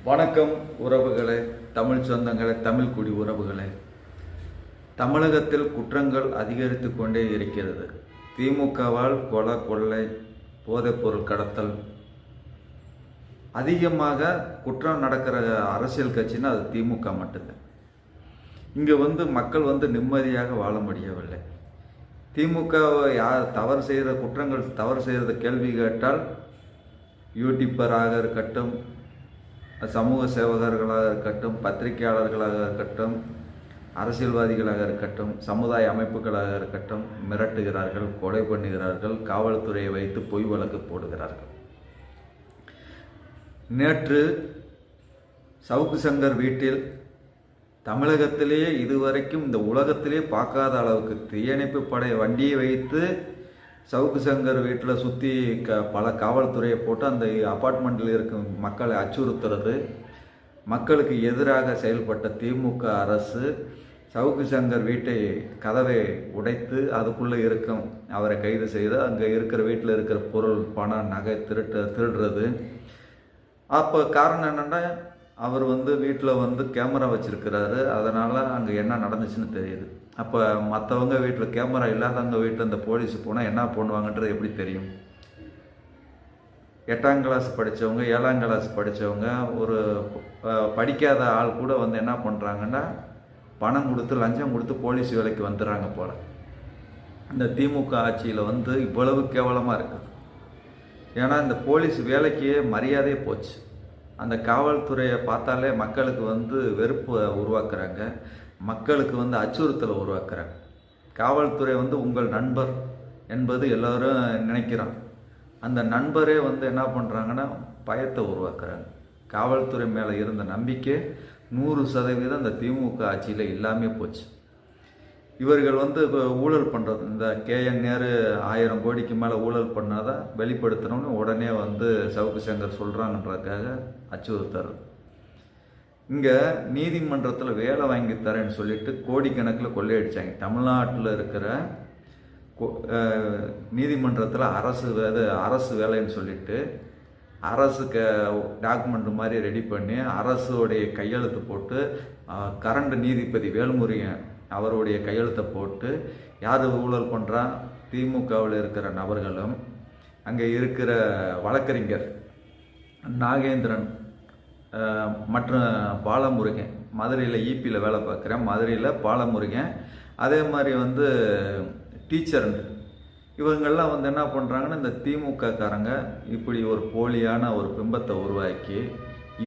வணக்கம் உறவுகளே, தமிழ் சொந்தங்களே, தமிழ் குடி உறவுகளே. தமிழகத்தில் குற்றங்கள் அதிகரித்து கொண்டே இருக்கிறது. திமுகவால் கொலை, கொள்ளை, போதைப்பொருள் கடத்தல், அதிகமாக குற்றம் நடக்கிற அரசியல் கட்சின்னா அது திமுக மட்டும்தான். இங்கே மக்கள் நிம்மதியாக வாழ முடியவில்லை. திமுக யார் தவறு செய்கிற குற்றங்கள் தவறு செய்கிறத கேள்வி கேட்டால் யூடியூபராக இருக்கட்டும், சமூக சேவகர்களாக இருக்கட்டும், பத்திரிகையாளர்களாக இருக்கட்டும், அரசியல்வாதிகளாக இருக்கட்டும், சமுதாய அமைப்புகளாக இருக்கட்டும், மிரட்டுகிறார்கள், கொலை பண்ணுகிறார்கள், காவல்துறையை வைத்து பொய் வழக்கு போடுகிறார்கள். நேற்று சவுக்கு சங்கர் வீட்டில் தமிழகத்திலேயே இதுவரைக்கும் இந்த உலகத்திலே பார்க்காத அளவுக்கு தீயணைப்பு படை வண்டியை வைத்து சவுக்கு சங்கர் வீட்டில் சுற்றி பல காவல்துறையை போட்டு அந்த அப்பார்ட்மெண்ட்டில் இருக்கும் மக்களை அச்சுறுத்துறது, மக்களுக்கு எதிராக செயல்பட்ட திமுக அரசு சவுக்கு சங்கர் வீட்டை கதவை உடைத்து அதுக்குள்ளே இருக்கும் அவரை கைது செய்து அங்கே இருக்கிற வீட்டில் இருக்கிற பொருள், பணம், நகை திருடுறது. அப்போ காரணம் என்னென்னா, அவர் வீட்டில் கேமரா வச்சுருக்கிறாரு. அதனால் அங்கே என்ன நடந்துச்சுன்னு தெரியுது. அப்போ மற்றவங்க வீட்டில் கேமரா இல்லாதவங்க வீட்டில் இந்த போலீஸ் போனால் என்ன பண்ணுவாங்கன்றது எப்படி தெரியும்? 8ஆம் கிளாஸ் படித்தவங்க, 7ஆம் கிளாஸ் படித்தவங்க, ஒரு படிக்காத ஆள் கூட என்ன பண்ணுறாங்கன்னா, பணம் கொடுத்து லஞ்சம் கொடுத்து போலீஸ் வேலைக்கு வந்துடுறாங்க போல். இந்த திமுக ஆட்சியில் இவ்வளவு கேவலமாக இருக்குது. ஏன்னா இந்த போலீஸ் வேலைக்கு மரியாதையே போச்சு. அந்த காவல்துறையை பார்த்தாலே மக்களுக்கு வெறுப்பு உருவாக்குறாங்க, மக்களுக்கு அச்சுறுத்தலை உருவாக்குறாங்க. காவல்துறை உங்கள் நண்பர் என்பது எல்லோரும் நினைக்கிறான். அந்த நண்பரே என்ன பண்ணுறாங்கன்னா பயத்தை உருவாக்குறாங்க. காவல்துறை மேலே இருந்த நம்பிக்கை 100% அந்த திமுக ஆட்சியில் இல்லாமல் போச்சு. இவர்கள் ஊழல் பண்ணுறது, இந்த KN நேரு 1000 கோடிக்கு மேலே ஊழல் பண்ணாதான் வெளிப்படுத்தணும்னு உடனே சவுக்கு சங்கர் சொல்கிறாங்கன்றதுக்காக அச்சுறுத்துறது. இங்கே நீதிமன்றத்தில் வேலை வாங்கி தரேன்னு சொல்லிட்டு கோடிக்கணக்கில் கொள்ளையடிச்சாங்க. தமிழ்நாட்டில் இருக்கிற நீதிமன்றத்தில் அரசு வேலைன்னு சொல்லிட்டு அரசுக்கு டாக்குமெண்ட் மாதிரி ரெடி பண்ணி அரசுடைய கையெழுத்து போட்டு கரண்ட் நீதிபதி வேல்முருகன் அவருடைய கையெழுத்தை போட்டு யார் ஊழல் பண்ணுறா? திமுகவில் இருக்கிற நபர்களும் அங்கே இருக்கிற வழக்கறிஞர் நாகேந்திரன் மற்றும் பாலமுருகன், மதுரையில் ஈபியில் வேலை பார்க்குறேன், மதுரையில் பாலமுருகன், அதே மாதிரி டீச்சர், இவங்கெல்லாம் என்ன பண்ணுறாங்கன்னா, இந்த திமுக காரங்க இப்படி ஒரு போலியான ஒரு பிம்பத்தை உருவாக்கி